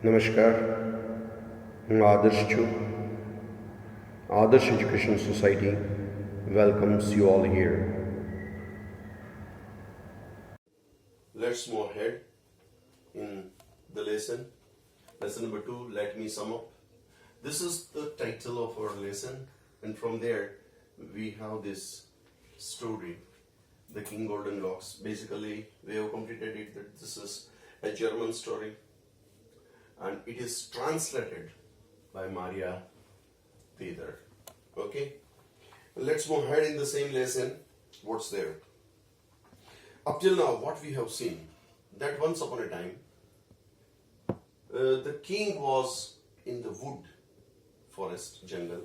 નમસ્કાર, હું આદર્શ છું. Adarsh Education Society welcomes you all here. Let's move ahead in the lesson. Lesson number 2, let me sum up. This is the title of our lesson, and from there we have this story, the King Golden Locks. Basically, we have completed it that this is a German story, and it is translated by Maria Peter. Okay, let's move ahead in the same lesson. What's there? Up till now, what we have seen, that once upon a time, the king was in the wood forest jungle,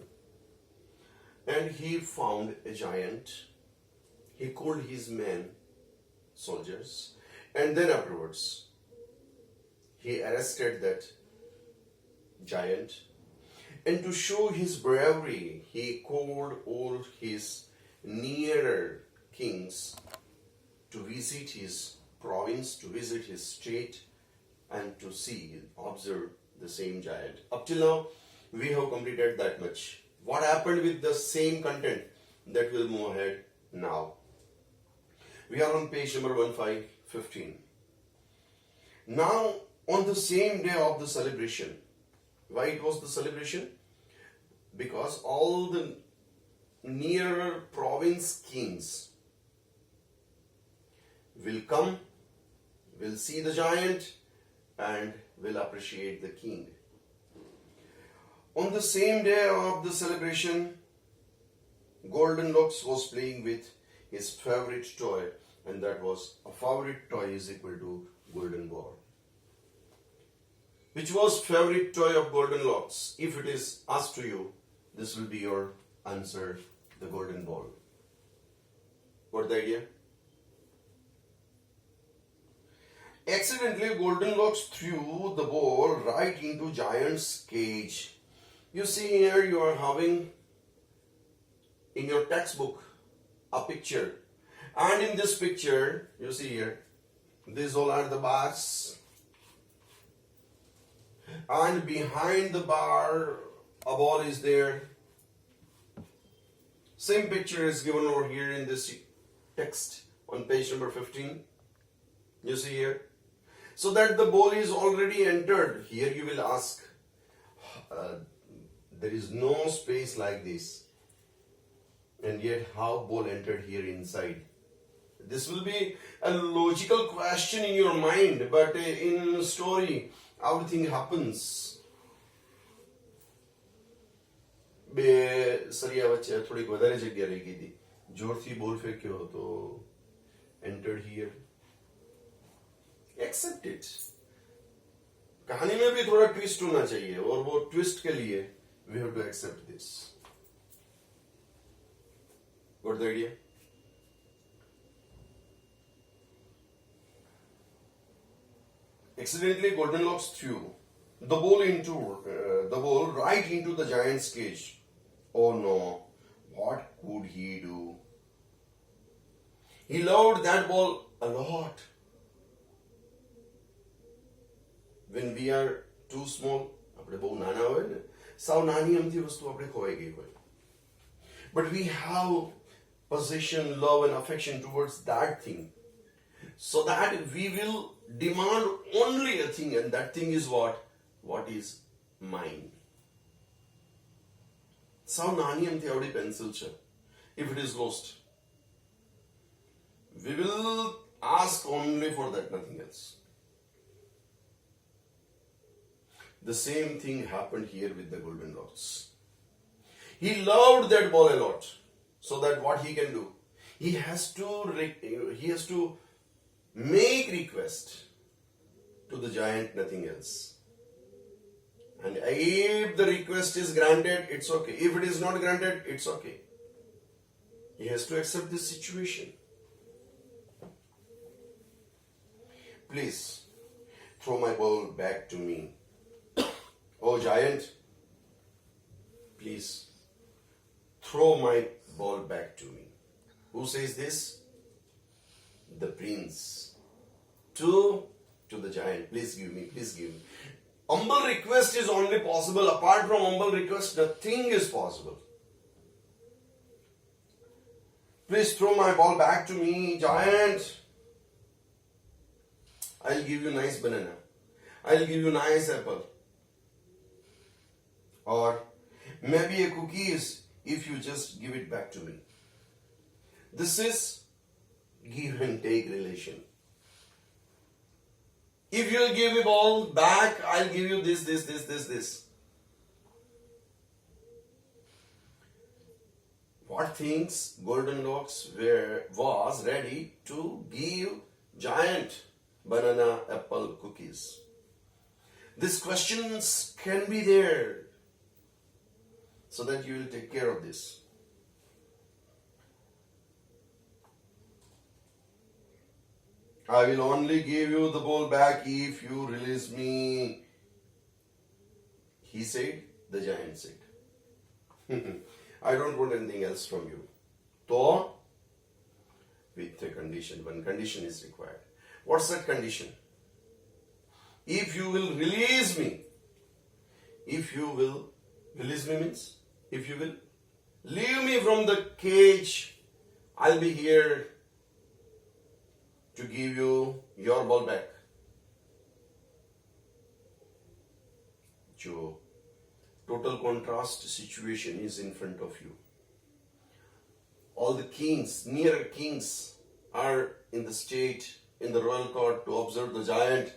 and he found a giant. He called his men soldiers, and then afterwards he arrested that giant, and to show his bravery he called all his nearer kings to visit his province, to visit his state, and to observe the same giant. Up till now we have completed that much. What happened with the same content, that will move ahead now. We are on page number 1515. Now, on the same day of the celebration, why it was the celebration? Because all the nearer province kings will come, will see the giant, and will appreciate the king. On the same day of the celebration, Golden Locks was playing with his favorite toy, and that was a favorite toy is equal to golden ball. Which was favorite toy of Golden Locks? If it is asked to you, this will be your answer, the golden ball. Got the idea? Accidentally, Golden Locks threw the ball right into giant's cage. You see here, you are having in your textbook a picture, and in this picture you see here, these all are the bars, and behind the bar a ball is there. Same picture is given over here in this text on page number 15. You see here, so that the ball is already entered. Here you will ask, there is no space like this, and yet how ball entered here inside? This will be a logical question in your mind, but in story everything happens. બે સરિયા વચ્ચે થોડીક વધારે જગ્યા રહી ગઈ હતી, જોરથી બોલ ફેંક્યો તો entered here. Accept it. कहानी में भी थोड़ा ट्विस्ट होना चाहिए, और वो ट्विस्ट के लिए we have to accept this. Got the idea? Accidentally, Golden Locks threw the ball right into the giant's cage. Oh no! What could he do? He loved that ball a lot. When we are too small, આપણે બહુ નાના હોય ને, સાવ નાની અમથી વસ્તુ આપણે ખોવાઈ ગઈ હોય. But we have possession, love and affection towards that thing, so that we will demand only a thing, and that thing is what is mine. સાવ નાની અમથી આવડી પેન્સિલ છે, if it is lost, we will ask only for that, nothing else. The same thing happened here with the Golden Locks. He loved that ball a lot, so that what he can do, he has to make request to the giant, nothing else. And if the request is granted, it's okay. If it is not granted, it's okay. He has to accept this situation. Please throw my ball back to me. Oh giant, please throw my ball back to me. Who says this? The prince to the giant. Please give me. Humble request is only possible. Apart from humble request, nothing is possible. Please throw my ball back to me, giant. I'll give you nice banana. I'll give you nice apple. Or maybe a cookies if you just give it back to me. This is give and take relation. If you'll give me ball back, I'll give you this. What things Goldilocks was ready to give giant banana, apple, cookies? These questions can be there so that you will take care of this. I will only give you the ball back if you release me. He said, the giant said. I don't want anything else from you. So, with a condition, one condition is required. What's that condition? If you will release me, if you will release me means, if you will leave me from the cage, I'll be here to give you your ball back. जो total contrast situation is in front of you. All the kings, nearer kings, are in the state, in the royal court to observe the giant.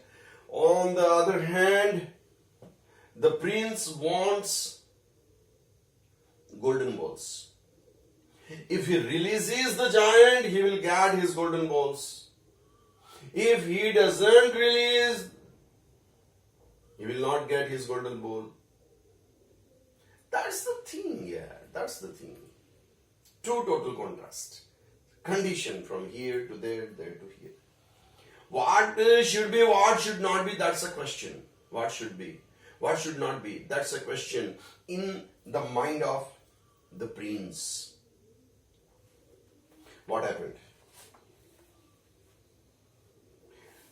On the other hand, the prince wants golden balls. If he releases the giant, he will get his golden balls. If he doesn't release, he will not get his golden ball. That's the thing, yeah. That's the thing. Two total contrast. Condition from here to there, there to here. What should be, what should not be, that's a question. What should be, what should not be, that's a question in the mind of the prince. What happened?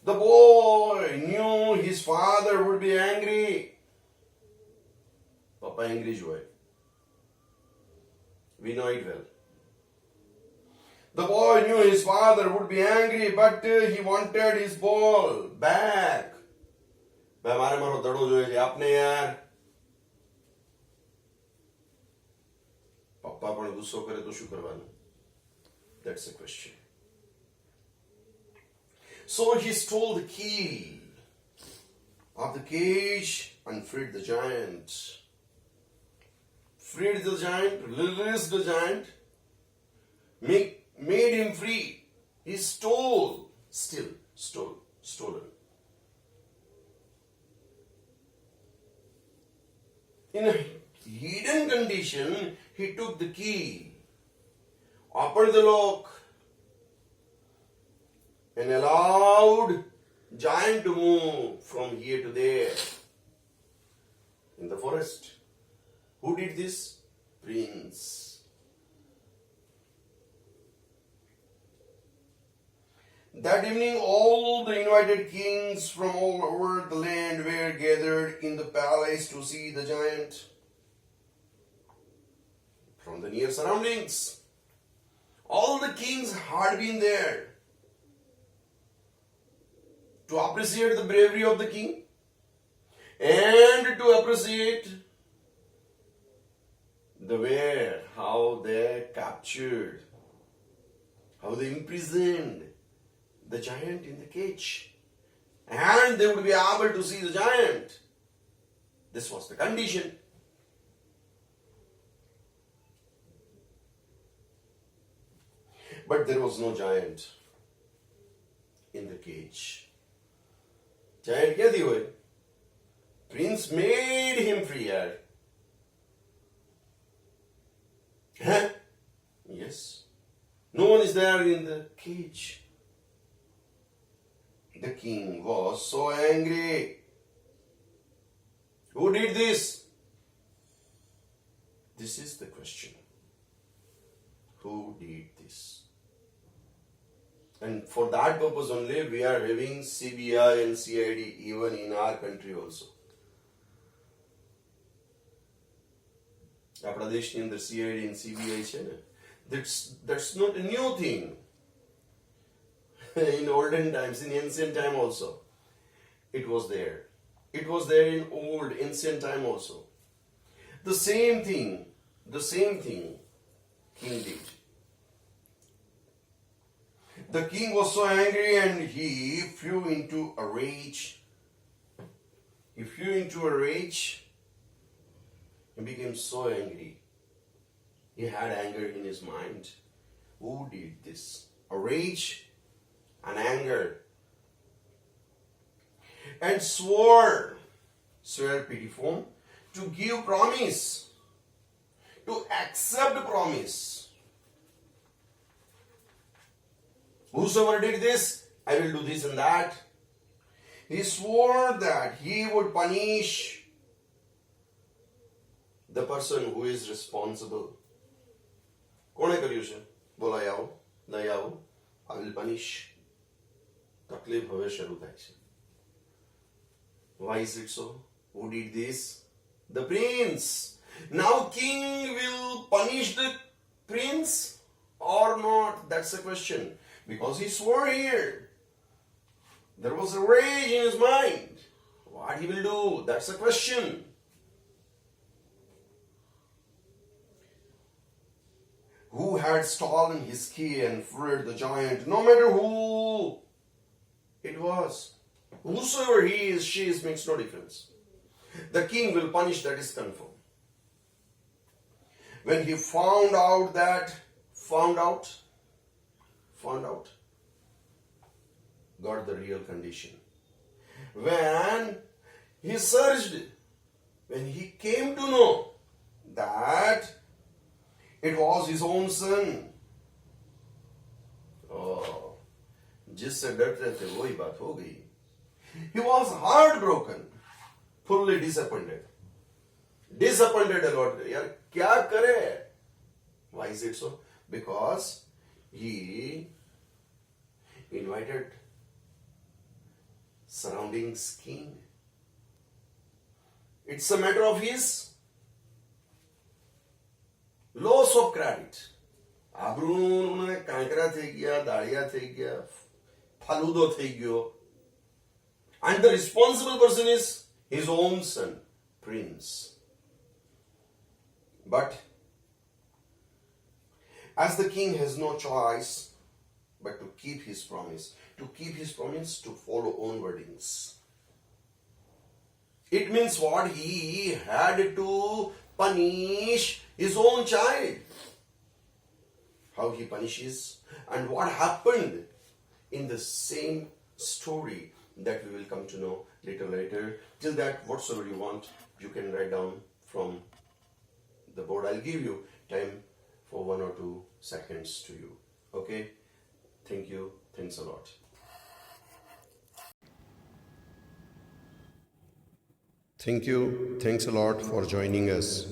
The boy knew his father would be angry. Papa angry jo hai. We know it well. The boy knew his father would be angry, but he wanted his ball back. भाई मारे मारो दड़ो जो है आपने यार. पप्पा पण गुस्सो करे तो શું કરવાનું? That's the question. So he stole the key of the cage and freed the giant. Freed the giant, released the giant, made him free. He stole, stolen. In a hidden condition, he took the key, opened the lock, and allowed giant to move from here to there in the forest. Who did this? Prince. That evening, all the invited kings from all over the land were gathered in the palace to see the giant. From the near surroundings, all the kings had been there to appreciate the bravery of the king and to appreciate the way how they captured, how they imprisoned the giant in the cage, and they would be able to see the giant. This was the condition. But there was no giant in the cage. Giant kya di hoye? Prince made him free. Yaar. Huh? Yes. No one is there in the cage. The king was so angry. Who did this? This is the question. Who did this? And for that purpose only, we are having CBI and CID even in our country also. આપણા દેશની અંદર CID and CBI છે ને, that's not a new thing. In olden times, in ancient time also, it was there. It was there in old ancient time also. The same thing king did. The king was so angry and he flew into a rage. He became so angry. He had anger in his mind. Who did this? A rage and anger. And swore petiform to give promise, to accept promise. Whosoever did this, I will do this and that. He swore that he would punish the person who is responsible. કોણે કર્યું છે? બોલાઈ આવો, લઈ આવો, I will punish. તકલીફ હવે શરૂ થાય છે. Why is it so? Who did this? The prince. Now king will punish the prince or not? That's the question. Because he swore here. There was a rage in his mind. What he will do? That's the question. Who had stolen his key and freed the giant, no matter who it was. Whosoever he is, she is, makes no difference. The king will punish, that is confirmed. When he found out, got the real condition. When he searched, when he came to know that it was his own son. Oh, जिससे डरते थे वही बात हो गई. He was heartbroken, fully disappointed a lot. यार क्या करे? Why is it so? Because he invited surroundings king. It's a matter of his loss of credit. આબરૂને કાંકરા થઈ ગયા, દાળિયા થઈ ગયા, ફાલુદો થઈ ગયો. And the responsible person is his own son, prince. But as the king has no choice but to keep his promise, to follow own wordings. It means what? He had to punish his own child. How he punishes and what happened in the same story that we will come to know little later. Till that, whatsoever you want, you can write down from the board. I'll give you time for 1 or 2 seconds to you. Okay? Thank you. Thanks a lot. Thank you. Thanks a lot for joining us.